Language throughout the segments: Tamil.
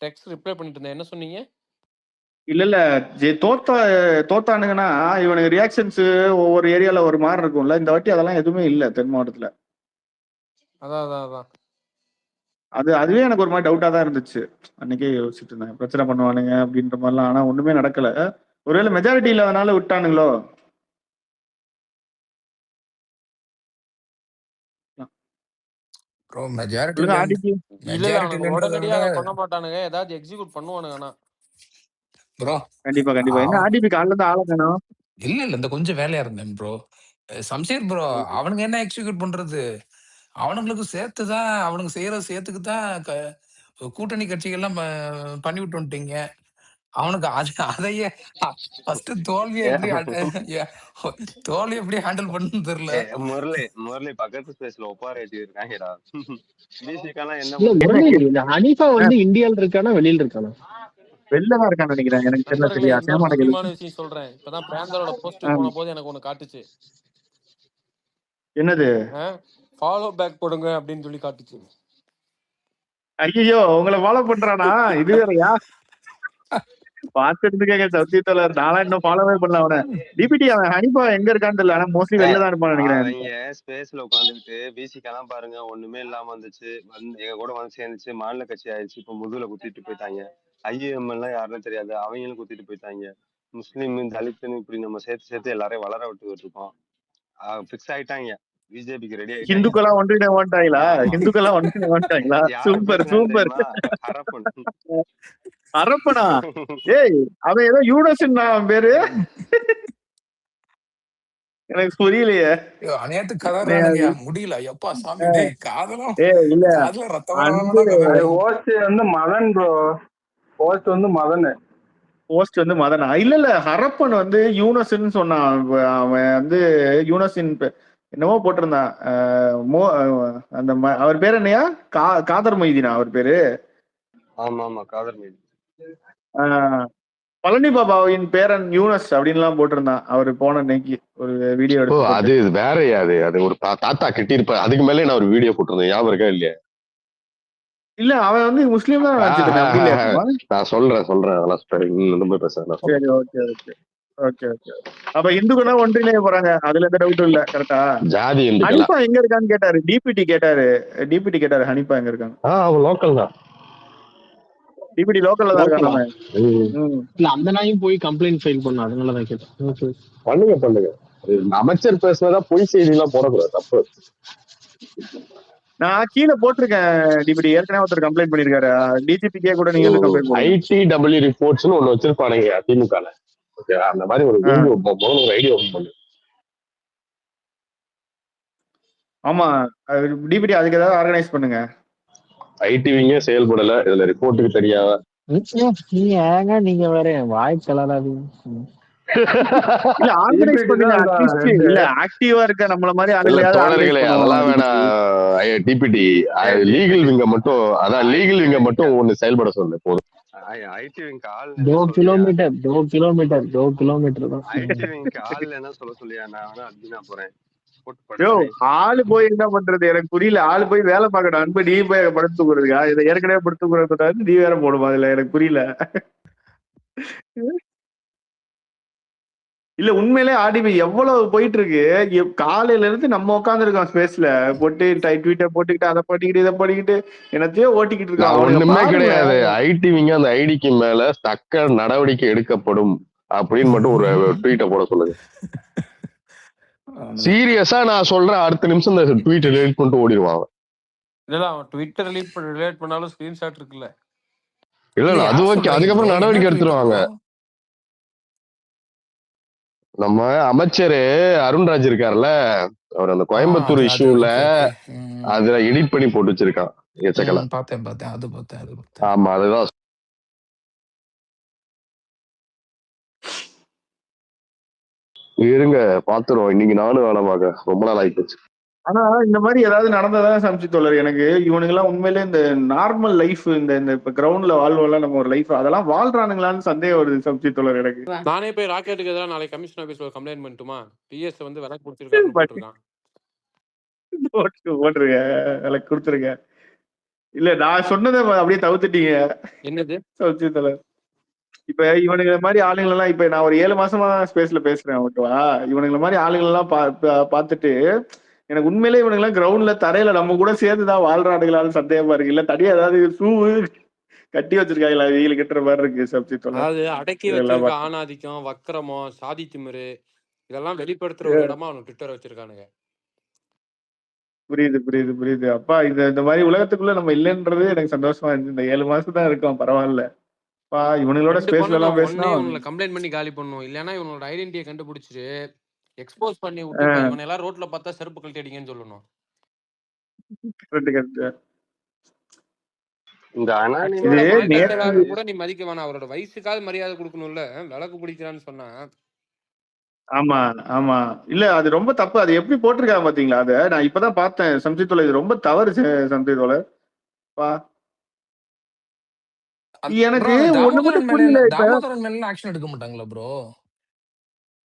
டெக்ஸ்ட் ரிப்ளை பண்ணிட்டு இருந்தேன். என்ன சொன்னீங்க? இல்ல இல்ல தோத்தானுங்கன்னா இவனுக்கு ரியாக்ஷன்ஸ் ஒவ்வொரு ஏரியால ஒரு மாதிரி இருக்கும்ல. இந்த வாட்டி அதெல்லாம் எதுவுமே இல்ல தென் மாவட்டத்துல. அதான் அதுவே எனக்கு ஒரு மாதிரி டவுட்டா தான் இருந்துச்சு. அன்னைக்கே யோசிச்சுட்டு இருந்தேன் பிரச்சனை பண்ணுவானுங்க அப்படின்ற மாதிரிலாம். ஆனா ஒண்ணுமே நடக்கல. ஒருவேளை மெஜாரிட்டி இல்லாதனால விட்டானுங்களோ. ப்ரோ மெஜாரிட்டி சொல்லுங்க இல்ல ஆடிக்கு. இல்ல மெஜாரிட்டி அவனுங்க இல்லன்றத உடனடியா விட அதை பண்ண மாட்டானுங்க. ஏதாச்சும் எக்ஸிக்யூட் பண்ணுவானுங்க. ஆனா ப்ரோ கண்டிப்பா கண்டிப்பா. என்ன அவன் ஆடிபி காலைல இருந்து ஆள காணோம். இல்ல இந்த கொஞ்சம் வேலையா இருந்தேன் ப்ரோ. சம்சீர் ப்ரோ அவனுங்க என்ன எக்ஸிக்யூட் பண்றது? அவனுங்களுக்கு சேர்த்துதான் அவனுங்க செய்யற சேர்த்துக்கு தான் கூட்டணி கட்சிகள்லாம் பண்ணி விட்டு வந்துட்டீங்க. அவனுக்கு அதையே ஃபர்ஸ்ட் தோல்வியை எப்படி ஹேண்டில் பண்ணணும்னு தெரியல. முரளி பக்கத்து ஸ்பேஸ்ல ஒப்பாரேட்டி இருக்காங்கடா. பிசிகாலாம் இல்ல என்ன முரளி, இந்த ஹனீஃபா வந்து இந்தியால இருக்கானா வெளியில இருக்கானா? வெளில தான் இருக்கான்னு நினைக்கிறேன். எனக்கு தெரியல நண்பர்களே, சரியா. இன்னொரு முக்கியமான விஷயம் சொல்றேன். இப்பதான் பிராந்தரோட போஸ்ட் போன போது எனக்கு ஒண்ணு காட்டுச்சு. என்னது? ஃபாலோ பேக் போடுங்க அப்படின்னு சொல்லி காட்டுச்சு. ஐயோ உங்களை ஃபாலோ பண்றானா? இது வேறயா? பாத்துட்டு கேட்க சத்தியத்தோழர். நாளா இன்னும் ஃபாலோவே பண்ணல அவனை. டிபிடி அவன் ஹனிபா எங்க இருக்கான்னு தெரியல. ஆனா மோஸ்ட்லி வெளில தான் இருப்பான்னு நினைக்கிறேன். அவங்க ஸ்பேஸ்ல உட்காந்துட்டு பிசிகெல்லாம் பாருங்க ஒண்ணுமே இல்லாம வந்துச்சு. எங்க கூட வந்து சேர்ந்துச்சு, மாநில கட்சி ஆயிடுச்சு. இப்ப முதுகுல குத்திட்டு போயிட்டாங்க. ஐஎம் எல்லாம் யாருன்னு தெரியாது, அவங்களும் குத்திட்டு போயிட்டாங்க. முஸ்லீம் தலித்துன்னு இப்படி நம்ம சேர்த்து எல்லாரையும் வளர விட்டுக்கிட்டு இருக்கோம். பிக்ஸ் ஆயிட்டாங்க. பிஜேபிக்கு ரெடி ஆயிட்டாங்க. ஹிந்துக்கெல்லாம் ஒன்றிட மாட்டாங்களா? ஹிந்துக்கெல்லாம் ஒன்றிட மாட்டாங்களா? Super super. அரப்பனா? ஏய் அவன் ஏதோ யூனஸ்ன்னு அவன் பேரு. எனக்கு புரியலையே. அநியாயத்து கதறானுங்க முடியல. எப்பா சாமி காதலாம் இல்ல காதல ரத்தம் ஹோஸ்ட் வந்து மதன் ப்ரோ. ஹோஸ்ட் வந்து மதன். போஸ்ட் வந்து மதனா? இல்ல இல்ல ஹரப்பன் வந்து யூனஸ்ன்னு சொன்னான். அவன் வந்து யூனஸின் என்னமோ போட்டிருந்தான். அந்த அவர் பேர் என்னையா? காதர் மொய்தீனா அவர் பேரு? ஆமா காதர் மொய்தீன். பழனி பாபாவின் பேரன் யூனஸ் அப்படின்லாம் போட்டிருந்தான். அவரு போன அன்னைக்கு ஒரு வீடியோ எடுத்து. அது வேறையா? அது ஒரு தாத்தா கிட்டி இருப்ப. அதுக்கு மேலே நான் ஒரு வீடியோ போட்டிருந்தேன், ஞாபகம் இருக்கா இல்லையா? இல்ல அவன் வந்து முஸ்லீம் தான் நினைச்சிட்டு. நான் சொல்றேன் அதெல்லாம் ரொம்ப பேசுறேன். சரி ஓகே ஓகே ஓகே ஓகே. அப்ப இந்துக்கெல்லாம் ஒன்றிணைய போறாங்க, அதுல எந்த டவுட்டும் இல்ல. கரெக்டா? ஜாதி ஹனிபா எங்க இருக்கான்னு கேட்டாரு. டிபிடி கேட்டாரு ஹனிபா எங்க இருக்காங்க. அவன் லோக்கல் தான். டிபிடி லோக்கல்ல தான் இருக்காங்க. இல்ல அந்த நாயும் போய் கம்ப்ளைண்ட் ஃபைல் பண்ண, அதனாலதான் கேட்டேன். பண்ணுங்க. அமைச்சர் பேசுனதா பொய் செய்தி எல்லாம் போடக்கூடாது, தப்பு. நான் கீழே போட்டிருக்கேன். டிபிடி ஏற்கனவே ஒருத்தர் கம்ப்ளைண்ட் பண்ணிருக்காரு. டிஜிபிக்கே கூட நீங்க கம்ப்ளைண்ட் பண்ணுங்க. ITW ரிப்போர்ட்ஸ்னு ஒண்ணு வச்சிருப்பானுங்க திமுகல. ஓகே, அந்த மாதிரி ஒரு வீடியோ ஒரு ஐடியா ஓபன் பண்ணு. ஆமா டிபிடி அதுக்கு ஏதாவது ஆர்கனைஸ் பண்ணுங்க. ஐடிவிங்க செயல்படல, இதுல ரிப்போர்ட்டுக்கு தெரியாத நீங்க வேற வாய் கலராதீங்க. இல்ல ஆர்கனைஸ் பண்ணுங்க. இல்ல ஆக்டிவா இருக்க நம்மள மாதிரி தோழர்களே, அதெல்லாம் வேணாம். டிபிடி லீகல் விங்க மட்டும், அதான் லீகல் விங்க மட்டும் ஒண்ணு செயல்பட சொல்லு போதும். ஐடி விங்க ஆள் 2 கிலோமீட்டர் தான். ஐடி விங்க ஆள் என்ன சொல்லியா? நான் வேணா அட்மினா போறேன். ஆளு போய் என்ன பண்றது எனக்கு புரியல. ஆளு போய் வேலை பார்க்கணும். அன்பு நீ போய் படுத்து தூக்குறதுக்கா? இதை ஏற்கனவே படுத்து தூக்குறது நீ வேற போடுமா? அதுல எனக்கு புரியல. இல்ல உண்மையிலே ஆடிபி எவ்வளவு போயிட்டு இருக்கு. காலையில இருந்து நம்ம உட்கார்ந்து இருக்கோம் ஸ்பேஸ்ல போட்டு ட்வீட்டை போட்டுக்கிட்டு அதை படிக்கிட்டு இதை படிக்கிட்டு என்னத்தையோ ஓட்டிக்கிட்டு இருக்கோம். ஒண்ணுமே கிடையாது. ஐடிவிங்க அந்த ஐடிக்கு மேல தக்க நடவடிக்கை எடுக்கப்படும் அப்படின்னு மட்டும் ஒரு ட்வீட்டை போட சொல்லுங்க. சீரியஸா நான் சொல்றேன், அடுத்த நிமிஷம் இந்த ட்வீட் ரிலேட் பண்ணிட்டு ஓடிடுவாங்க. இல்ல அவன் ட்விட்டர் ரிலேட் பண்ணாலும் ஸ்கிரீன்ஷாட் இருக்குல்ல. இல்ல அது ஓகே, அதுக்கப்புறம் நடவடிக்கை எடுத்துருவாங்க. நம்ம அமைச்சர் அருண்ராஜ் இருக்காருல்ல, அவர் அந்த கோயம்புத்தூர் இஷ்யூல அதுல எடிட் பண்ணி போட்டு வச்சிருக்கான். ஆமா அதுதான். இருங்க பாத்துருவோம். இன்னைக்கு நானும் வேலை பார்க்க ரொம்ப நாள் ஆயிப்போச்சு. ஆனா இந்த மாதிரி ஏதாவது நடந்ததான் சமைச்சு தோழர். எனக்கு இவனுங்க எல்லாம் உண்மையிலே இந்த நார்மல் லைஃப், இந்த இப்ப கிரவுண்ட்ல வாழ்வெல்லாம் நம்ம ஒரு லைஃப் அதெல்லாம் வாழ்றானுங்களான்னு சந்தேகம் வருது சமைச்சு தோழர் எனக்கு. நானே போய் ராக்கெட்டுக்கு எதிராக நாளைக்கு கமிஷன் ஆபீஸ்ல கம்ப்ளைண்ட் பண்ணிட்டுமா? பிஎஸ் வந்து விலை கொடுத்துருக்காங்க. போட்டுருங்க, விலை கொடுத்துருங்க. இல்ல நான் சொன்னதை அப்படியே தவிர்த்துட்டீங்க என்னது? சம்சயத்துல. இப்ப இவனுங்க மாதிரி ஆளுங்க எல்லாம் இப்ப நான் ஒரு 7 மாசமா ஸ்பேஸ்ல பேசுறேன் ஓகேவா. இவனுங்க மாதிரி ஆளுங்க எல்லாம் பார்த்துட்டு எனக்கு உண்மையிலே இவனுங்க எல்லாம் கிரவுண்ட்ல தரையில நம்ம கூட சேர்ந்துதான் வாழ்றானுங்களான்னு சந்தேகமா இருக்கு. இல்ல தனியா ஏதாவது ஷூவு கட்டி வச்சிருக்காங்களா வெயில் கட்டுற மாதிரி இருக்கு சப்ஜெக்ட்ல. அதாவது அடக்கி வச்சிருக்க ஆணாதிக்கம், வக்கரமம், சாதி திமிரு இதெல்லாம் வெளிப்படுத்துற ஒரு இடமா அவனுக்கு ட்விட்டர் வச்சிருக்கானுங்க. புரியுது புரியுது புரியுது. அப்பா இந்த மாதிரி உலகத்துக்குள்ள நம்ம இல்லைன்றது எனக்கு சந்தோஷமா இருந்துச்சு. இந்த 7 மாசம் தான் இருக்கோம், பரவாயில்ல. இவனுங்களோட ஸ்பேஸ்ல எல்லாம் பேசினா இவங்களை கம்ப்ளைண்ட் பண்ணி காலி பண்ணும். இல்லைன்னா இவனோட ஐடென்டிட்டியை கண்டுபிடிச்சிட்டு எக்ஸ்போஸ் பண்ணி விட்டு இவனை எல்லாம் ரோட்ல பார்த்தா செருப்பு கழட்டி அடிங்கன்னு சொல்லணும். இந்த கூட நீ மதிக்க வேணாம். அவரோட வயசுக்காவது மரியாதை கொடுக்கணும்ல. விளக்கு பிடிக்கிறான்னு சொன்னா. ஆமா ஆமா. இல்ல அது ரொம்ப தப்பு. அது எப்படி போட்டிருக்காங்க பாத்தீங்களா? அத நான் இப்பதான் பார்த்தேன் சம்சித்தோல. இது ரொம்ப தவறு சம்சித்தோல. எனக்கு ஒண்ணு மட்டும் புரியல. தாமோதரன் மேல ஆக்ஷன் எடுக்க மாட்டாங்களா ப்ரோ?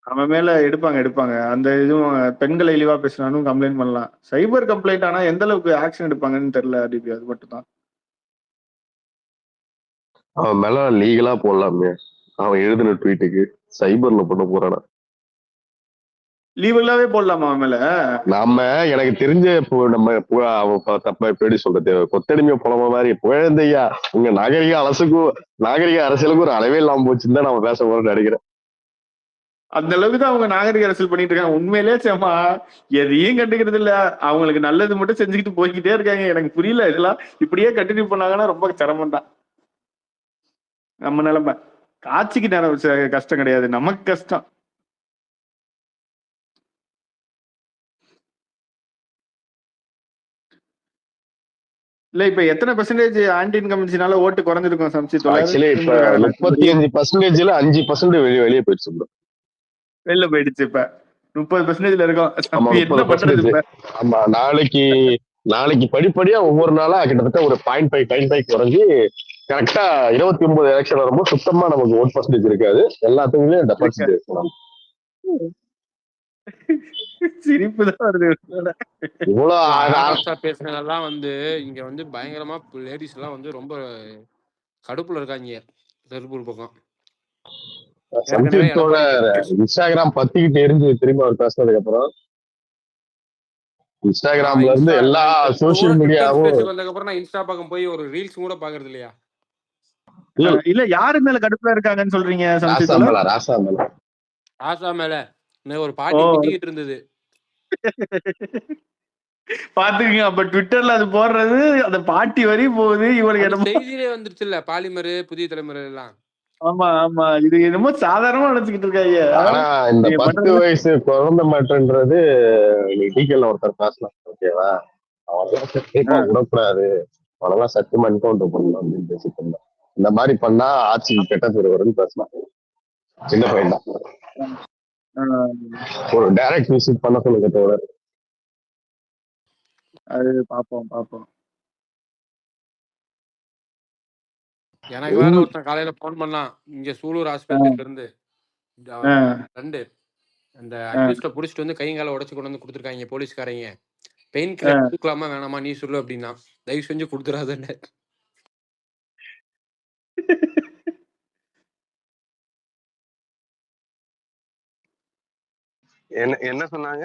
அவன் மேல எடுப்பாங்க. அந்த இதுவும் பெண்களை இழிவா பேசினாலும் கம்ப்ளைண்ட் பண்ணலாம். சைபர் கம்ப்ளைண்ட் ஆனா எந்த அளவுக்கு ஆக்ஷன் எடுப்பாங்கன்னு தெரியல. டிபி அது மட்டும் தான். அவன் மேல லீகலா போடலாமே. அவன் எழுதின ட்வீட்டுக்கு சைபர்ல பண்ண போறானா? லீவலாவே போடலாமா அவன் மேல? நாம எனக்கு தெரிஞ்ச நம்ம தப்பா எப்படி சொல்றது, கொத்தடிமைய புலம மாதிரி குழந்தையா உங்க நாகரிக அரசியலுக்கும் ஒரு அளவே இல்லாம போச்சுன்னு தான் நம்ம பேச போறோம்னு நினைக்கிறேன். அந்த அளவுக்கு தான் அவங்க நாகரிக அரசியல் பண்ணிட்டு இருக்காங்க. உண்மையிலே சேமா எதையும் கண்டுக்கிறது இல்ல. அவங்களுக்கு நல்லது மட்டும் செஞ்சுக்கிட்டு போய்கிட்டே இருக்காங்க. எனக்கு புரியல. இதெல்லாம் இப்படியே கண்டினியூ பண்ணாங்கன்னா ரொம்ப சிரமம் தான். நம்ம நிலைமை காட்சிக்கு நேரம் கஷ்டம் கிடையாது, நமக்கு கஷ்டம். இல்ல இப்ப எத்தனை பெர்சன்டேஜ் ஆன்டி இன்கம்பன்சினால ஓட்டு குறைஞ்சிருக்கும் சம்சித்? ஆக்சுவலி இப்ப 35%ல 5% வெளியே போயிடுச்சு. வெளில போயிடுச்சு. இப்ப 30%ல இருக்கும். ஆமா, நாளைக்கு படிப்படியா ஒவ்வொரு நாளா கிட்டத்தட்ட ஒரு 0.5 குறைஞ்சி கரெக்டா 29 எலெக்ஷன் வரும்போது சுத்தமா நமக்கு ஓட் பர்சன்டேஜ் இருக்காது. எல்லாத்துக்குமே டெபாசிட் இருக்கணும். சிரிப்புதான் வருது. இவ்வளவு பேசுனதெல்லாம் இங்க பயங்கரமா லேடிஸ் எல்லாம் ரொம்ப கடுப்புல இருக்காங்க. திருப்பூர் பக்கம் இன்ஸ்டாகிராம் பத்திக்கிட்டு எரிஞ்சு திரும்ப அவர் பேசினதுக்கு அப்புறம் இன்ஸ்டாகிராம்ல இருந்து எல்லா சோசியல் மீடியாவும் வந்ததுக்கு அப்புறம் நான் இன்ஸ்டா பக்கம் போய் ஒரு ரீல்ஸ் கூட பாக்குறது இல்லையா. இல்ல யாரு மேல கடுப்புல இருக்காங்கன்னு சொல்றீங்க? ராசா மேல ஒரு பாட்டி திட்டிக்கிட்டு இருந்தது. பாத்துக்கங்க. அப்ப ட்விட்டர்ல அது போடுறது அந்த பாட்டி வரி போகுது. இவனுக்கு செய்தியிலே வந்துருச்சு இல்ல, பாலிமர் புதிய தலைமுறை எல்லாம். ஆமா இது என்னமோ சாதாரணமா நினைச்சுக்கிட்டு இருக்காங்க. ஆனா இந்த 10 வயசு குழந்தை மாட்டன்றது நீ டீக்கல்ல ஒருத்தர் பேசலாம், ஓகேவா? அவன் விடக்கூடாது, அவனெல்லாம் சத்தியமா என்கவுண்டர் பண்ணணும் அப்படின்னு பேசிட்டு இருந்தான். இந்த மாதிரி பண்ணா ஆட்சிக்கு கெட்ட பேர் வரும்னு பேசலாம். சின்ன பையன் தான். ஒரு டைரக்ட் விசிட் பண்ண சொல்லுங்க தோழர். அது பாப்போம். எனக்கு வேற ஒருத்தன் காலையில போன் பண்ணான். இங்க சூலூர் ஹாஸ்பிட்டல்ல இருந்து 2 அந்த அக்யூஸ்ட புடிச்சிட்டு கையங்கால உடைச்சு கொண்டு வந்து கொடுத்துருக்காங்க போலீஸ்காரங்க. பெயின் கில்லர் கொடுக்கலாமா வேணாமா நீ சொல்லு அப்படின்னா. தயவு செஞ்சு கொடுத்துறாதுன்னு. என்ன சொன்னாங்க?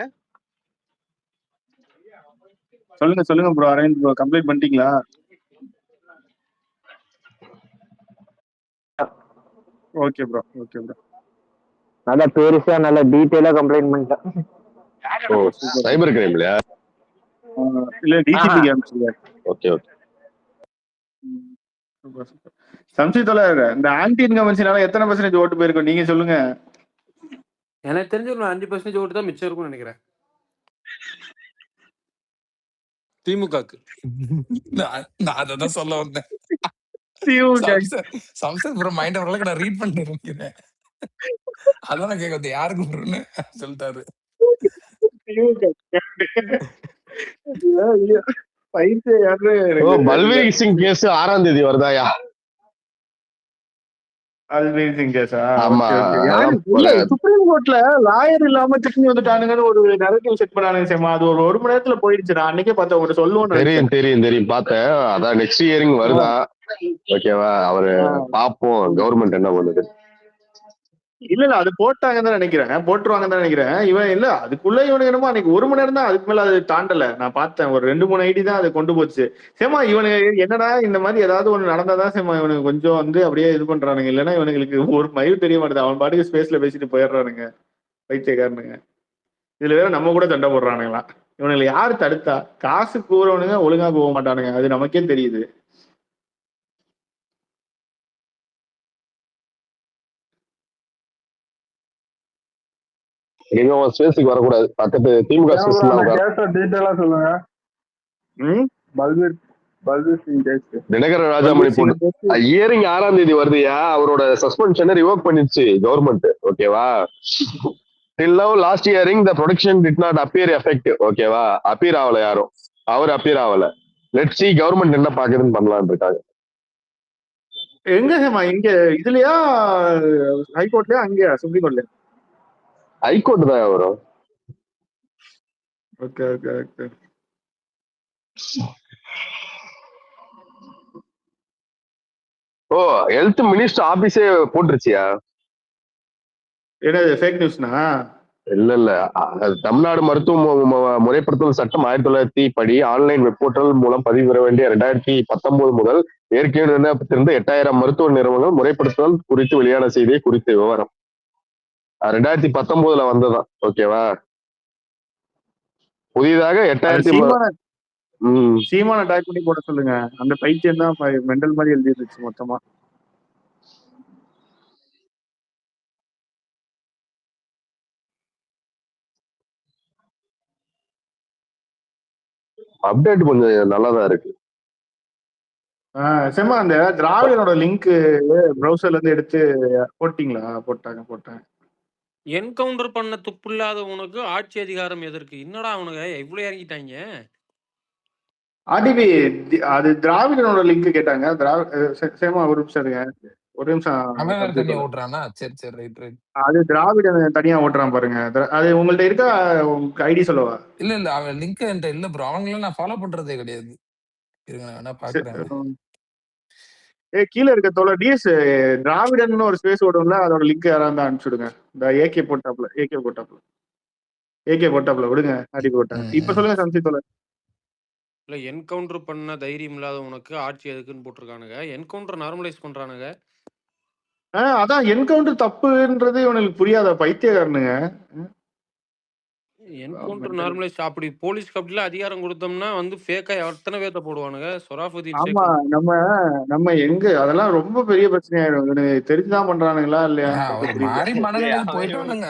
சொல்லுங்க ப்ரோ. அரவிந்த் ப்ரோ கம்ப்ளீட் பண்ணிட்டீங்களா? Okay bro. நல்லா பெருசா நல்லா டீடைலா கம்ப்ளைண்ட் பண்ணிட்டேன். சைபர் கிரைம்லயா? இல்ல டிசிபி கேம்ஸ்ல. ஓகே. சம்சித்தோல இந்த ஆன்டி இன்கம்பன்சினால எத்தனை பெர்சன்டேஜ் ஓட்டு போயிருக்கும் நீங்க சொல்லுங்க. எனக்கு தெரிஞ்ச ஒரு 5% ஓட்டு தான் மிச்சம் இருக்கும்னு நினைக்கிறேன் திமுகக்கு. நான் அதான் சொல்ல வந்தேன். சம்சத் ப்ரோ மைண்ட் ஓரளவுக்கு நான் ரீட் பண்ணிருக்கேன். அதான் கேட்க யாருக்கு ப்ரோன்னு சொல்லிட்டாரு. பல்வீர் சிங் கேஸ் 6ஆம் தேதி வருதாயா? அல்வீர் சிங் கேஸா? ஆமா ஓகே ஓகே. யாரு அதான் இல்ல சுப்ரீம் கோர்ட்ல லாயர் இல்லாம திரும்பி வந்துட்டானுங்கன்னு ஒரு நரேட்டிவ் செட் பண்ணானுங்க சேமா. அது ஒரு மணி நேரத்துல போயிடுச்சு. நான் அன்னைக்கே பார்த்தேன், உங்கள்ட்ட சொல்லுவோம்னு நினைச்சேன். தெரியும் பார்த்தேன். அதான் நெக்ஸ்ட் இயரிங் வருதா? ஓகேவா, அவரு பாப்போம் கவர்மெண்ட் என்ன பண்ணுது. இல்ல அது போட்டாங்கன்னு தான் நினைக்கிறேன், போட்டுருவாங்கன்னு தான் நினைக்கிறேன். இவன் இல்ல அதுக்குள்ள இவனுக்கு என்னமோ அன்னைக்கு 1 மணி நேரம் தான், அதுக்கு மேல அது தாண்டல. நான் பார்த்தேன் ஒரு 2-3 ஐடி தான் அது கொண்டு போச்சு. சேமா இவனுக்கு என்னடா இந்த மாதிரி ஏதாவது ஒண்ணு நடந்தாதான் சேமா இவனுக்கு கொஞ்சம் வந்து அப்படியே இது பண்றானுங்க. இல்லைன்னா இவனுங்களுக்கு ஒரு மயிர் தெரிய மாட்டேது. அவன் பாட்டுக்கு ஸ்பேஸ்ல பேசிட்டு போயிடுறானுங்க பைத்தியக்காரனுங்க. இதுல வேற நம்ம கூட சண்டை போடுறானுங்களா. இவனுங்களை யாரு தடுத்தா? காசு கூறவனுங்க ஒழுங்கா போக மாட்டானுங்க, அது நமக்கே தெரியுது. இனிமே அவன் ஸ்பேஸுக்கு வரக்கூடாது, பக்கத்து திமுக ஸ்பேஸ் டீட்டெயிலா சொல்லுங்க. பல்பீர் சிங் கேஸ் தினகரன் ராஜாமணி போட்டு இயரிங் 6ஆம் தேதி வருதுயா. அவரோட சஸ்பென்ஷனை ரிவோக் பண்ணிடுச்சு கவர்மெண்ட். ஓகேவா, till now last hearing the production did not appear effective. ஓகேவா, அப்பீர் ஆகல யாரும், அவர் அப்பீர் ஆகல. லெட்ஸ் see கவர்மெண்ட் என்ன பாக்குதுன்னு பண்ணலான்னு இருக்காங்க. எங்க சேமா இங்க இதுலயா ஹைகோர்ட்லயா அங்கயா சுப்ரீம் கோர்ட்லயா? ஹைகோர்ட் தான் வரும். Okay okay okay. ஓ, ஹெல்த் மினிஸ்டர் ஆபீஸே போட்டுருச்சியா? என்னது ஃபேக் நியூஸ்னா? இல்ல அது தமிழ்நாடு மருத்துவ முறைப்படுத்தல் சட்டம் 1900 படி ஆன்லைன் வெப் போர்ட்டல் மூலம் பதிவு பெற வேண்டிய 2019 முதல் ஏற்கனவே நிர்ணயித்திருந்த 8000 மருத்துவ நிறுவனங்கள் முறைப்படுத்தல் குறித்து வெளியான செய்தியை குறித்த விவரம் 2019 வந்ததான். ஓகேவா, புதிதாக 8000 சீமான டைப் பண்ணி போட சொல்லுங்க. அந்த பைத்தியம் தான் மெண்டல் மாதிரி எழுதி இருந்துச்சு மொத்தமா. அப்டேட் கொஞ்சம் நல்லாதான் இருக்கு. செம்மா அந்த திராவிடனோட லிங்க் ப்ரௌசர்ல இருந்து எடுத்து போட்டீங்களா? போட்டாங்க. என்கவுண்டர் பண்ண துப்பு இல்லாத உனக்கு ஆட்சி அதிகாரம் எதற்கு? என்னடா அவனுங்க இவ்வளவு இறங்கிட்டாங்க? ஆர்டிபி அது திராவிடனோட லிங்க் கேட்டாங்க. சேமா ஒரு நிமிஷம் இருங்க, ஒரு அவன் தனியா நிமிஷம். ஓட்டுறானா? சரி சரி ரைட் ரைட். அது திராவிடன் தனியா ஓட்டுறான் பாருங்க. அது உங்கள்ட்ட இருக்கா? ஐடி சொல்லவா? இல்ல அவன் லிங்க் என்கிட்ட இல்ல ப்ரோ. அவங்கள நான் ஃபாலோ பண்றதே கிடையாது. இருங்க நான் வேணா பாக்குறேன். கீழே இருக்க தோழ டிஎஸ் திராவிடன் ஒரு ஸ்பேஸ் ஓடும்ல, அதோட லிங்க் யாராவது அனுப்பிச்சுடுங்க. இந்த ஏகே போட்டாப்ல விடுங்க. அடி போட்டேன். இப்ப சொல்லுங்க சம்சி தோழ. இல்ல என்கவுண்டர் பண்ண தைரியம் இல்லாத உனக்கு ஆட்சி எதுக்குன்னு போட்டிருக்கானுங்க. என்கவுண்டர் நார்மலைஸ் பண்றானுங்க. அதான் என்கவுண்டர் தப்புன்றது இவனுக்கு புரியாத பைத்தியக்காரனுங்க. என்கவுண்டர் நார்மலைஸ் அப்படி போலீஸ்க்கு அப்படிலாம் அதிகாரம் கொடுத்தோம்னா வந்து ஃபேக்கா எத்தனை பேர்த்த போடுவானுங்க. சொராஃபுதீன் ஆமா, நம்ம எங்க அதெல்லாம் ரொம்ப பெரிய பிரச்சனையாயிடும். இவனுக்கு தெரிஞ்சுதான் பண்றானுங்களா இல்லையா? ஒரு மாதிரி மனநிலையில போயிட்டானுங்க.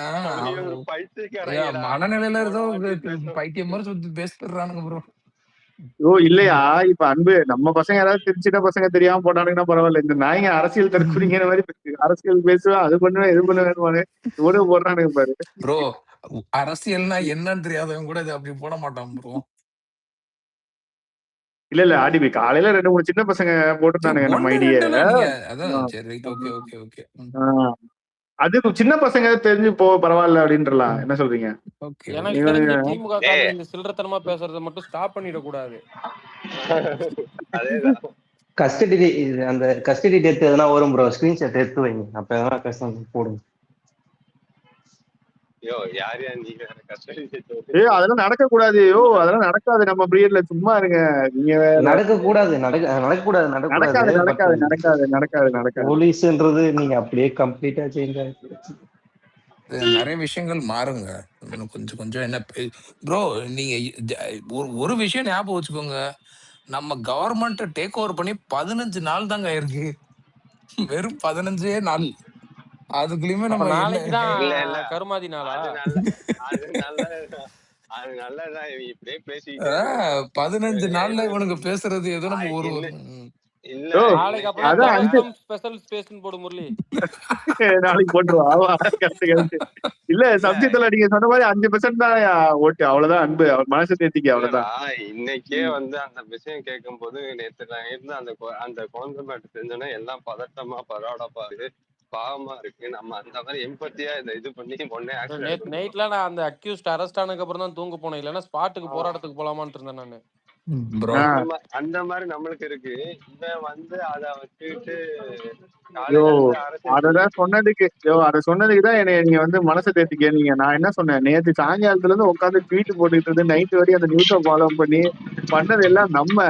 மனநிலையில ஏதோ பைத்தியம் மாதிரி சுத்தி பேசிடுறானுங்க ப்ரோ. ஓ இல்லையா, இப்ப அன்பு நம்ம பசங்க யாராவது சின்ன பசங்க தெரியாம போட்டானுங்கன்னா பரவாயில்ல. இந்த நாய்ங்க அரசியல் தற்கொலைங்கிற மாதிரி அரசியல் பேசுவேன், அது பண்ணுவேன், இது பண்ணுவேன், இவனு போடுறானுங்க பாரு. ப்ரோ அரசியல்னா என்னன்னு தெரியாதவங்க கூட இது அப்படி போட மாட்டான் ப்ரோ. இல்ல ஆடிபி காலையில 2-3 சின்ன பசங்க போட்டுருந்தானுங்க நம்ம ஐடியா. அது சின்ன பசங்க தெரிஞ்சு போ பரவாயில்ல அப்படின்றலாம். என்ன சொல்றீங்க? எனக்கு தெரிஞ்சு திமுக இந்த சில்லறத்தனமா பேசுறத மட்டும் ஸ்டாப் பண்ணிடக்கூடாது. கஸ்டடி அந்த கஸ்டடி டெத் எதனா வரும் ப்ரோ, ஸ்கிரீன்ஷாட் எடுத்து வைங்க. அப்ப எதனா கஷ்டம் போடுங்க. அதெல்லாம் நடக்க கூடாது. அதெல்லாம் நடக்காது நம்ம பீரியட்ல. சும்மா இருங்க நீங்க. நடக்க கூடாது. போலீஸ்ன்றது நீங்க அப்படியே கம்ப்ளீட்டா சேஞ்ச் ஆயிடுச்சு. நிறைய விஷயங்கள் மாறுங்க கொஞ்சம் கொஞ்சம். என்ன ப்ரோ நீங்க ஒரு விஷயம் ஞாபகம் வச்சுக்கோங்க, நம்ம கவர்மெண்ட் டேக் ஓவர் பண்ணி 15 நாள் தாங்க ஆயிருக்கு. வெறும் 15 நாள். அதுக்குள்ளயுமே நம்ம கருமாதி நாளா? 15 நாள்ல இவனுக்கு பேசுறது ஏதோ நம்ம ஒரு நாளைக்கு அப்புறம் ஸ்பெஷல் ஸ்பேஸ்னு போடு முரளி. நாளைக்கு போட்டுருவா. இல்ல சப்ஜெக்ட்ல நீங்க சொன்ன மாதிரி 5% தான் ஓட்டு, அவ்வளவுதான் அன்பு. அவர் மனசு தேத்திக்க அவ்வளவுதான். இன்னைக்கே வந்து அந்த விஷயம் கேட்கும் போது நேற்று நான் இருந்து அந்த குழந்தை மேட்டு தெரிஞ்சோன்னா எல்லாம் பதட்டமா பரவாடப்பா பாவமா இருக்கு. நம்ம அந்த மாதிரி எம்பத்தியா இதை இது பண்ணி உடனே ஆக்ஷன் நேத்து எடுக்கணும். நைட்ல நான் அந்த அக்யூஸ்ட் அரெஸ்ட் ஆனதுக்கு அப்புறம் தான் தூங்க போனேன். இல்லைன்னா ஸ்பாட்டுக்கு போராட்டத்துக்கு போலாமான்னு இருந்தேன் நானு. ப்ரோ அந்த மாதிரி நம்மளுக்கு இருக்கு. இவன் வந்து அதை வச்சுக்கிட்டு யோ காலையில இருந்து அரசியல் அததான் சொன்னதுக்கு அத சொன்னதுக்கு தான் என்னை நீங்க வந்து மனசை தேத்தி கேட்டீங்க. நான் என்ன சொன்னேன், நேத்து சாயங்காலத்துல இருந்து உட்காந்து ட்வீட் போட்டுட்டு இருந்து நைட் வரையும் அந்த நியூஸை ஃபாலோ பண்ணி பண்ணது எல்லாம் நம்ம.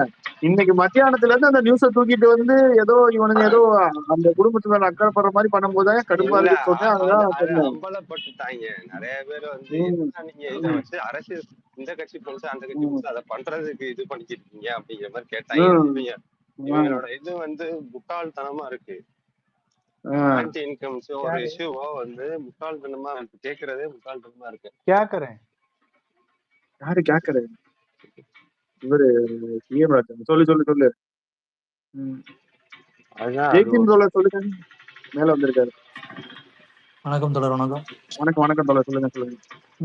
இன்னைக்கு மத்தியானத்துல இருந்து அந்த நியூஸை தூக்கிட்டு வந்து ஏதோ இவனுங்க ஏதோ அந்த குடும்பத்துல அக்கறைப்படுற மாதிரி பண்ணும்போது கடுப்பா இல்ல இருக்குன்னு சொன்னேன். அதுதான் அதை சொன்னேன். அம்பலப்பட்டுட்டாங்க. நிறைய பேர் வந்து ம், என்ன நீங்க இதை ம், வச்சு அரசியல் இந்த கட்சி போச்சு அந்த கட்சி ம், போச்சு அதை பண்றதுக்கு இது பண்ணிக்கிட்டு இருக்கீங்க அப்படிங்கிற மாதிரி கேட்டாங்க. ம், இவங்களோட இது வந்து முட்டாள்தனமா இருக்கு. ஆன்டி இன்கம்ஸ் ஒரு இஷ்யூவோ வந்து முட்டாள்தனமா இருக்கு. கேட்கறதே முட்டாள்தனமா இருக்கு. கேக்குறேன். யாரு கேக்குறது? இவரு சிஎம் ராஜன். சொல்லு சொல்லு சொல்லு. அதுதான் ஜெய்கின் தோழர் சொல்லுங்க. மேல வந்திருக்காரு. வணக்கம் தொடர். வணக்கம். வணக்கம் வணக்கம் தோழர். சொல்லுங்க சொல்லுங்க.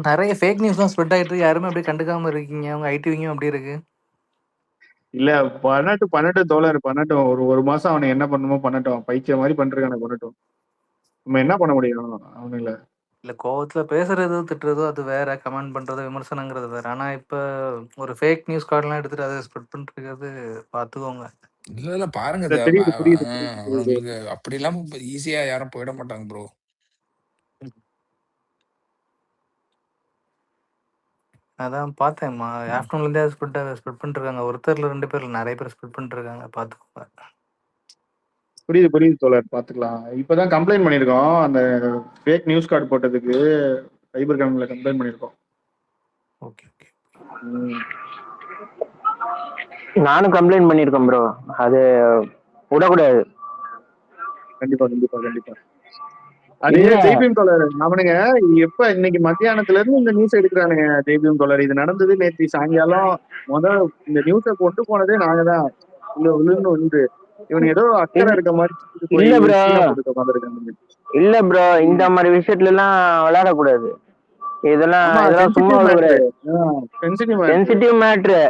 நிறைய ஃபேக் நியூஸ்லாம் ஸ்ப்ரெட் ஆயிட்டு இருக்கு. யாருமே அப்படியே கண்டுக்காம இருக்கீங்க. உங்க ஐடிவிங்கும் அப்படி இருக்கு. இல்ல பண்ணட்டும் தோழர், பண்ணட்டும். ஒரு மாசம் அவனை என்ன பண்ணுமோ பண்ணட்டும். பைத்திய மாதிரி பண்றானே பண்ணட்டும். நம்ம என்ன பண்ண முடியும் அவனுங்கள? இல்ல கோவத்துல பேசுறதோ திட்டுறதோ அது வேற, கமெண்ட் பண்றதோ விமர்சனங்கிறது வேற. ஆனா இப்ப ஒரு ஃபேக் நியூஸ் கார்டெல்லாம் எடுத்துட்டு அதை ஸ்ப்ரெட் பண்ணிட்டு பாத்துக்கோங்க. இல்ல பாருங்க இல்ல, தெரியுது புரியுது புரியுது. அவங்களுக்கு அப்படி இல்லாம ஈஸியா யாரும் போயிட மாட்டாங்க ப்ரோ. அதான் பார்த்தேன். ஆஃப்டர்நூன்லேருந்தே ஸ்ப்ரெட் பண்ணிட்டு இருக்காங்க. ஒருத்தர்ல 2 பேர்ல நிறைய பேர் ஸ்ப்ரெட் பண்ணிட்டு இருக்காங்க. பாத்துக்கோங்க. புரியுது புரியுது தோழர், பாத்துக்கலாம். இப்பதான் கம்ப்ளைண்ட் பண்ணிருக்கோம். அந்த ஃபேக் நியூஸ் கார்டு போட்டதுக்கு சைபர் கிரைம்ல கம்ப்ளைண்ட் பண்ணிருக்கோம். Okay okay. நானும் கம்ப்ளைண்ட் பண்ணிருக்கேன் ப்ரோ. அது விடக்கூடாது. கண்டிப்பா கண்டிப்பா கண்டிப்பா. அது இல்ல ஜெய்பீம் தோழர் அவனுங்க எப்ப இன்னைக்கு மத்தியானத்துல இருந்து இந்த நியூஸ் எடுக்கிறானுங்க. ஜெய்பீம் தோழர் இது நடந்தது நேற்று சாயங்காலம். இந்த நியூஸை கொண்டு போனதே நாங்க தான். விழுந்து வந்து இவனு ஏதோ அக்கறை இருக்க மாதிரி போய் இல்ல ப்ரோ, சீனா போட்டு உட்காந்துருக்காங்க. இல்ல ப்ரோ, இந்த மாதிரி விஷயத்துல எல்லாம் விளையாடக்கூடாது. இதெல்லாம் சும்மா விடக்கூடாது. Sensitive matter.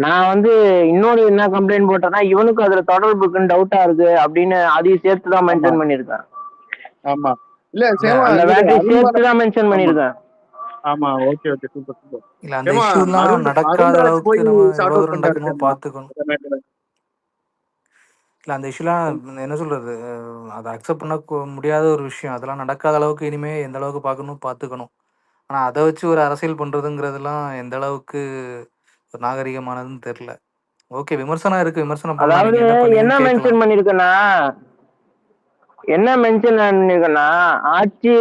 நான் வந்து இன்னொரு என்ன கம்ப்ளைண்ட் போட்டேன்னா, இவனுக்கு அதுல தொடர்புக்குன்னு டவுட்டா இருக்கு அப்படின்னு அதையும் சேர்த்து தான் மென்ஷன் பண்ணிருக்கேன். ஆமா இல்ல அந்த மேட்ரை சேர்த்து தான் மென்ஷன் பண்ணிருக்கேன். ஆமா ஓகே ஓகே சூப்பர் சூப்பர். இல்ல அந்த இஷ்யூலாம் நடக்காத அளவுக்கு நம்ம எவ்வளவு தூரம் நடக்கணுமோ பாத்துக்கணும். இல்லை அந்த இஷ்யூலாம் என்ன சொல்கிறது, அதை அக்செப்ட் பண்ண முடியாத ஒரு விஷயம். அதெல்லாம் நடக்காத அளவுக்கு இனிமேல் எந்த அளவுக்கு பார்த்துக்கணும். ஆனால் அதை வச்சு ஒரு அரசியல் பண்ணுறதுங்கிறதுலாம் எந்த அளவுக்கு ஒரு நாகரிகமானதுன்னு தெரில. ஓகே விமர்சனம் இருக்குது, விமர்சனம் பண்ணலாம். அதாவது என்ன மென்ஷன் பண்ணியிருக்கேன்னா ஆட்சி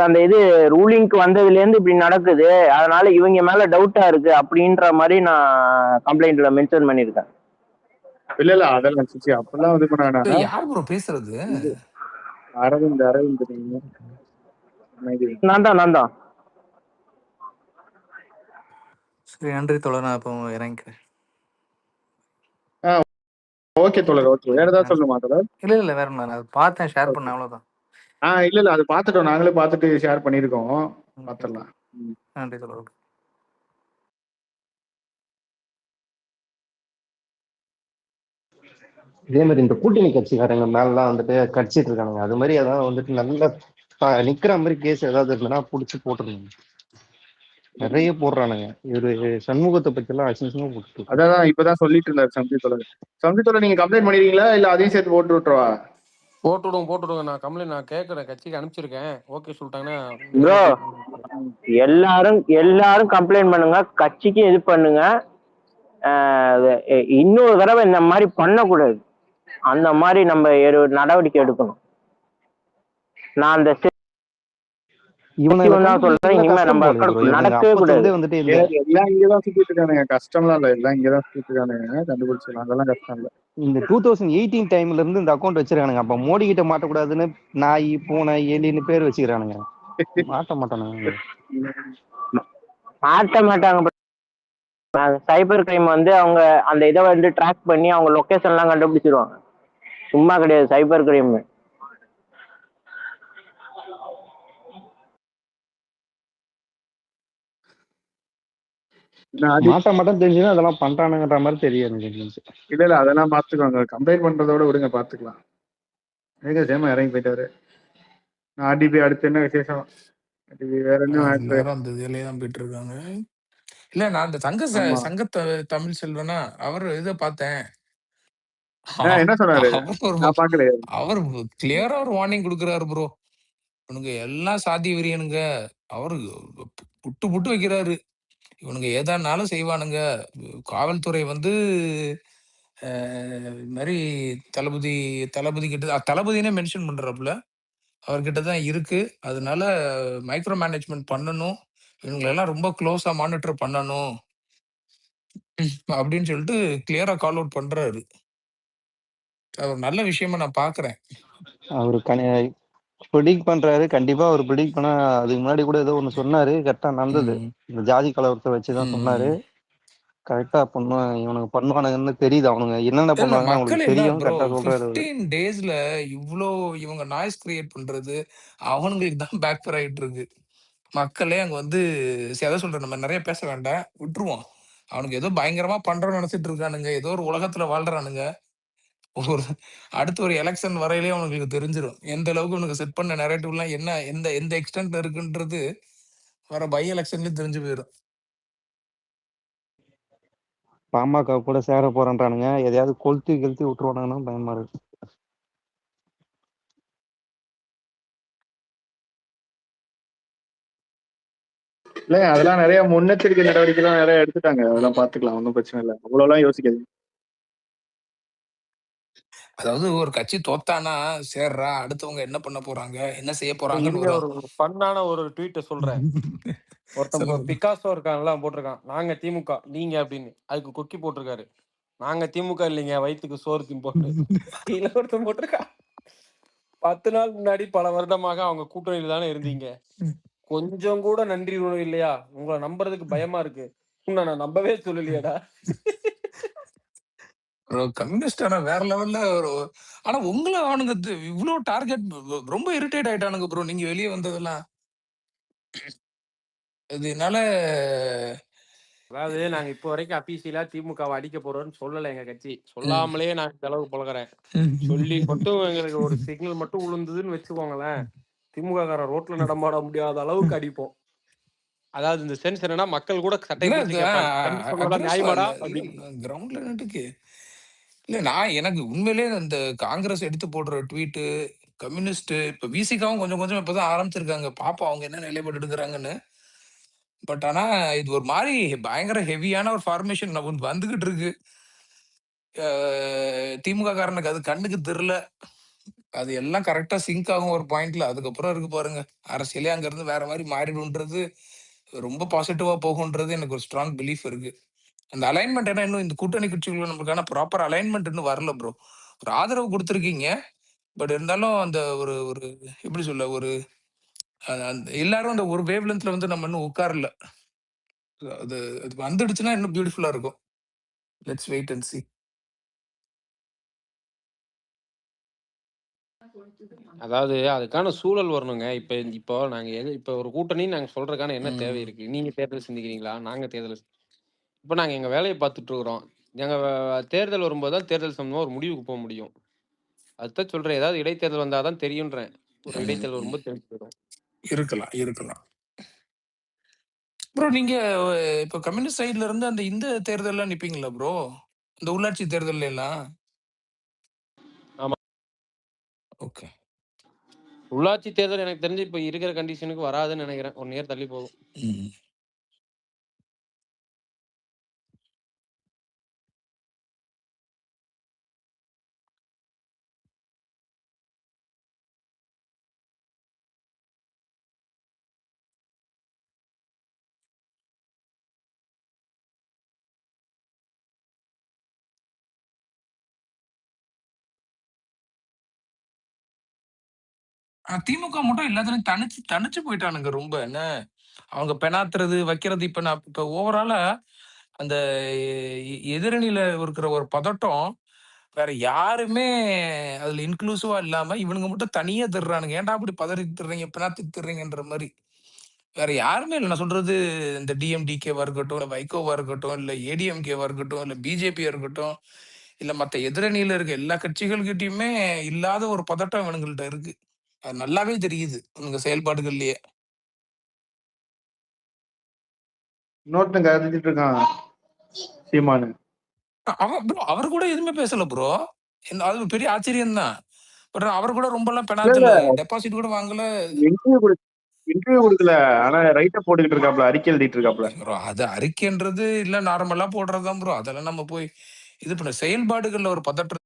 அந்த இது ரூலிங்க்கு வந்ததுலேருந்து இப்படி நடக்குது, அதனால இவங்க மேலே டவுட்டாக இருக்கு அப்படின்ற மாதிரி நான் கம்ப்ளைண்ட்ல மென்ஷன் பண்ணியிருக்கேன். இல்ல இல்ல அதெல்லாம் அப்பெல்லாம் இது பண்ண யார் ப்ரோ பேசுறது? அரவிந்த் நான் தான். சரி நன்றி தோழர், நான் இப்போ இறங்கிக்கிறேன். ஓகே தோழர் ஓகே. வேற ஏதாவது சொல்லணுமா தோழர்? இல்ல வேற ஒன்றும் நான் பார்த்தேன், ஷேர் பண்ணேன், அவ்வளோதான். இல்ல அது பார்த்துட்டோம், நாங்களே பார்த்துட்டு ஷேர் பண்ணியிருக்கோம். பார்த்துடலாம். நன்றி தோழர். இதே மாதிரி இந்த கூட்டணி கட்சிக்காரங்க மேலாம் வந்துட்டு கடிச்சிட்டு இருக்கானுங்க. அது மாதிரி அதான் வந்துட்டு நல்ல நிக்கிற மாதிரி கேஸ் ஏதாவது இருந்ததுன்னா புடிச்சு போட்டுருங்க. நிறைய போடுறானுங்க. இவரு சண்முகத்தை பத்தி எல்லாம் அசிங்கமா போட்டு. அதான் இப்பதான் சொல்லிட்டு இருந்தாரு சம்ஜி தோழர் நீங்க கம்ப்ளைண்ட் பண்ணிடுறீங்களா இல்ல அதையும் சேர்த்து போட்டு விட்டுருவா? போட்டுடுங்க. நான் கம்ப்ளைண்ட் நான் கேட்கறேன், கட்சிக்கு அனுப்பிச்சிருக்கேன். ஓகே சொல்லிட்டாங்கன்னா ப்ரோ எல்லாரும் கம்ப்ளைண்ட் பண்ணுங்க, கட்சிக்கு இது பண்ணுங்க. இன்னொரு தடவை இந்த மாதிரி பண்ணக்கூடாது. அந்த மாதிரி நம்ம நடவடிக்கை எடுக்கணும். நான் அந்த நடக்கவே கூடாது. எல்லாம் இங்கதான் சுத்திட்டு இருக்கானுங்க. கஷ்டம்லாம் இல்ல, எல்லாம் இங்கதான் சுத்திட்டு இருக்கானுங்க. கண்டுபிடிச்சிடலாம், அதெல்லாம் கஷ்டம் இல்ல. இந்த 2018 டைம்ல இருந்து இந்த அக்கௌண்ட் வச்சிருக்கானுங்க. அப்ப மோடி கிட்ட மாட்டக்கூடாதுன்னு நாய் பூனை எலின்னு பேர் வச்சுக்கிறானுங்க. மாட்ட மாட்டாங்க. சைபர் கிரைம் வந்து அவங்க அந்த இதை வந்து ட்ராக் பண்ணி அவங்க லொகேஷன் எல்லாம் கண்டுபிடிச்சிருவாங்க. சும்மா கிடையாது சைபர் கிரைம். மாட்டம் தெரிஞ்சுன்னா அதெல்லாம் பண்றானுங்கிற மாதிரி தெரியாது. இல்ல அதெல்லாம் பாத்துக்கோங்க. கம்ப்ளைண்ட் பண்றதோட விடுங்க, பாத்துக்கலாம். சேமா இறங்கி போயிட்டாரு. ஆர்டிபி அடுத்து என்ன விசேஷம்? ஆர்டிபி வேற என்ன மேட்ரு? எல்லாரும் அந்த இதுலயே தான் போயிட்டு இருக்காங்க. இல்ல நான் அந்த ஆமா. சங்க தமிழ் செல்வனா அவர் இதை பார்த்தேன். என்ன சொன்னாரு? அவர் ஒரு நான் பாக்கலையே. அவர் கிளியரா ஒரு வார்னிங் கொடுக்குறாரு ப்ரோ. இவனுங்க எல்லாம் சாதி வெறியனுங்க. அவரு புட்டு புட்டு வைக்கிறாரு. இவனுங்க ஏதானாலும் செய்வானுங்க. காவல்துறை வந்து இது மாதிரி தளபதி கிட்ட தளபதினே மென்ஷன் பண்றாப்புல. அவர்கிட்ட தான் இருக்கு. அதனால மைக்ரோ மேனேஜ்மெண்ட் பண்ணணும். இவங்களெல்லாம் ரொம்ப க்ளோஸா மானிட்டர் பண்ணணும் அப்படின்னு சொல்லிட்டு கிளியரா கால் அவுட் பண்றாரு. அது ஒரு நல்ல விஷயமா நான் பாக்குறேன். அவரு ப்ரிடிக்ட் பண்றாரு. கண்டிப்பா அவர் ப்ரிடிக்ட் பண்ணா அதுக்கு முன்னாடி கூட ஏதோ ஒண்ணு சொன்னாரு. கரெக்டா நடந்தது. இந்த ஜாதி கலவரத்தை வச்சுதான் சொன்னாரு. கரெக்டா இவனுக்கு பண்ணுவானுங்கன்னு தெரியுது. அவனுங்க என்னென்ன இல்ல பண்ணுவாங்கன்னு மக்கள் அவங்களுக்கு எல்லாம் தெரியும். ப்ரோ கரெக்டா சொல்றாரு அவரு. 15 டேஸ்ல இவ்ளோ இவங்க நாய்ஸ் கிரியேட் பண்றது அவனுங்களுக்கு தான் பேக் ஃபயர் ஆயிட்டு இருக்கு. மக்களே அங்க வந்து அதான் சொல்றேன், நம்ம நிறைய பேச வேண்டாம், விட்டுருவோம். அவனுக்கு ஏதோ பயங்கரமா பண்றோம்னு நினைச்சிட்டு இருக்கானுங்க. ஏதோ ஒரு உலகத்துல வாழ்றானுங்க. ஒரு அடுத்து ஒரு எலெக்ஷன் வரையிலே அவனுக்கு தெரிஞ்சிடும் எந்த அளவுக்கு உனக்கு செட் பண்ண நரேட்டிவ்லாம் என்ன எந்த எந்த எக்ஸ்டென்ட்ல இருக்குன்றது வர பை எலெக்ஷன்லயும் தெரிஞ்சு போயிடும். பாமக கூட சேர போறேன்றானுங்க. எதையாவது கொளுத்தி விட்டுருவானுங்கன்னா பயமா இருக்கு. இல்ல அதெல்லாம் நிறைய முன்னெச்சரிக்கை நடவடிக்கை எல்லாம் நிறைய எடுத்துட்டாங்க. அதெல்லாம் பாத்துக்கலாம், ஒன்றும் பிரச்சனை இல்லை. அவ்வளோலாம் யோசிக்காது. அதாவது ஒரு கட்சி தோத்தானா சேர்றா அடுத்தவங்க என்ன பண்ண போறாங்க என்ன செய்ய போறாங்கன்னு இதுலயே வரும். ஒரு ஃபன்னான ஒரு ட்வீட்டை சொல்றேன். ஒருத்தன் சொல்லுங்க. பிகாசோ இருக்கான்லாம் போட்டிருக்கான், நாங்க திமுக நீங்க அப்படின்னு. அதுக்கு கொக்கி போட்டிருக்காரு, நாங்க திமுக இல்லைங்க வயிற்றுக்கு சோறு திம்போன்னு. கீழே ஒருத்தன் போட்டிருக்கான், 10 நாள் முன்னாடி பல வருடமாக அவங்க கூட்டணியில தானே இருந்தீங்க, கொஞ்சம் கூட நன்றி உணர்வு இல்லையா, உங்களை நம்புறதுக்கு பயமா இருக்கு, உன்னை நான் நம்பவே சொல்லலையேடா. கம்யூனிஸ்ட் ஆனா வேற லெவல்ல ஆனா உங்களை அவனுங்க இவ்வளவு டார்கெட் ரொம்ப இரிட்டேட் ஆயிட்டானுங்க ப்ரோ நீங்க வெளியே வந்ததெல்லாம். இதனால அதாவது நாங்க இப்போ வரைக்கும் அபிஷியலா திமுகவை அடிக்க போறோம்னு சொல்லல எங்க கட்சி. சொல்லாமலே நான் இந்த அளவுக்கு பழகுறேன். சொல்லி மட்டும் எங்களுக்கு ஒரு சிக்னல் மட்டும் விழுந்ததுன்னு வச்சுக்கோங்களேன், திமுக காரன் ரோட்ல நடமாட முடியாத அளவுக்கு அடிப்போம். அதாவது இந்த சென்ஸ் என்னன்னா, மக்கள் கூட சட்டை பிடிச்சு கேட்பாங்க, தம்பி சொன்னதெல்லாம் நியாயமாடா அப்படின்னு. கிரவுண்ட்ல நின்றுக்கு இல்ல நான் எனக்கு உண்மையிலேயே இந்த காங்கிரஸ் எடுத்து போடுற ட்வீட்டு கம்யூனிஸ்ட் இப்ப விசிகாவும் கொஞ்சம் கொஞ்சம் இப்பதான் ஆரம்பிச்சிருக்காங்க, பாப்போம் அவங்க என்ன நிலைப்பாடு எடுக்கிறாங்கன்னு. பட் ஆனா இது ஒரு மாதிரி பயங்கர ஹெவியான ஒரு ஃபார்மேஷன் வந்துகிட்டு இருக்கு. திமுக காரனுக்கு அது கண்ணுக்கு தெரியல. அது எல்லாம் கரெக்டா சிங்க் ஆகும் ஒரு பாயிண்ட்ல. அதுக்கப்புறம் இருக்கு பாருங்க, அரசியலே அங்க இருந்து வேற மாதிரி மாறிடும்ன்றது, ரொம்ப பாசிட்டிவா போகும்ன்றது எனக்கு ஒரு ஸ்ட்ராங் பிலீஃப் இருக்கு. அந்த அலைன்மெண்ட் என்ன இன்னும் இந்த கூட்டணி கட்சிகள் நமக்கான ப்ராப்பர் அலைன்மெண்ட் இன்னும் வரல ப்ரோ. ஒரு ஆதரவு கொடுத்துருக்கீங்க, பட் இருந்தாலும் அந்த ஒரு ஒரு எப்படி சொல்ல ஒரு எல்லாரும் அந்த ஒரு வேவ் லென்த்ல வந்து நம்ம இன்னும் உட்காரல. அது அது வந்துடுச்சுன்னா இன்னும் பியூட்டிஃபுல்லா இருக்கும். Let's wait and see. அதாவது அதுக்கான சூழல் வரணுங்க. இப்போ நாங்க இப்போ ஒரு கூட்டணின்னு நாங்க சொல்றதுக்கான என்ன தேவை இருக்கு? நீங்க தேர்தல் சிந்திக்கிறீங்களா, நாங்க தேர்தல் இப்போ நாங்க எங்க வேலையை பார்த்துட்டு இருக்கிறோம். எங்க தேர்தல் வரும்போது தான் தேர்தல் சம்பந்தமா ஒரு முடிவுக்கு போக முடியும். அதுதான் சொல்றேன், ஏதாவது இடைத்தேர்தல் வந்தாதான் தெரியும்ன்றேன். ஒரு இடைத்தேர்தல் வரும்போது தெரிஞ்சு போயிடும். இருக்கலாம் ப்ரோ. நீங்க இப்போ கம்யூனிஸ்ட் சைட்ல இருந்து அந்த இந்த தேர்தல்லாம் நிப்பீங்களா ப்ரோ, இந்த உள்ளாட்சி தேர்தல்ல எல்லாம்? ஆமா, ஓகே. உள்ளாட்சி தேர்தல் எனக்கு தெரிஞ்சு இப்ப இருக்கிற கண்டிஷனுக்கு வராதுன்னு நினைக்கிறேன். 1 இயர் தள்ளி போகும். திமுக மட்டும் எல்லாத்துலயும் தனிச்சு போயிட்டானுங்க ரொம்ப. என்ன அவங்க பெணாத்துறது வைக்கிறது. இப்ப நான் இப்ப ஓவராலா அந்த எதிரணியில இருக்கிற ஒரு பதட்டம் வேற யாருமே அதுல இன்க்ளூசிவா இல்லாம இவனுங்க மட்டும் தனியா திடுறானுங்க. ஏன்டா அப்படி பதறி திடுறீங்க பெணாத்தி திடுறீங்கன்ற மாதிரி. வேற யாருமே இல்லை. நான் சொல்றது இந்த டிஎம்டிகேவா இருக்கட்டும், இல்ல வைகோவா இருக்கட்டும், இல்ல ஏடிஎம்கேவா இருக்கட்டும், இல்ல பிஜேபியா இருக்கட்டும், இல்ல மத்த எதிரணியில இருக்க எல்லா கட்சிகள்கிட்டயுமே இல்லாத ஒரு பதட்டம் இவனுங்கள்ட்ட இருக்கு. அது நல்லாவே தெரியுது உங்க செயல்பாடுகள்லயே. இன்னொருத்தன் கருதிட்டு இருக்கான் சீமானு. அவர் கூட எதுவுமே பேசல ப்ரோ. அது பெரிய ஆச்சரியம் தான். பட் அவர் கூட ரொம்ப எல்லாம் இல்ல பெனாத்தல, டெபாசிட் கூட வாங்கல. இன்டர்வியூ கொடுக்கல, ஆனா ரைட்ட போட்டுக்கிட்டு இருக்காப்ல, அறிக்கை எழுதிட்டு இருக்காப்ல. ப்ரோ அது அறிக்கைன்றது இல்ல நார்மலா போடுறதுதான் ப்ரோ. அதெல்லாம் நம்ம போய் இது பண்ண செயல்பாடுகள்ல ஒரு பதற்றம்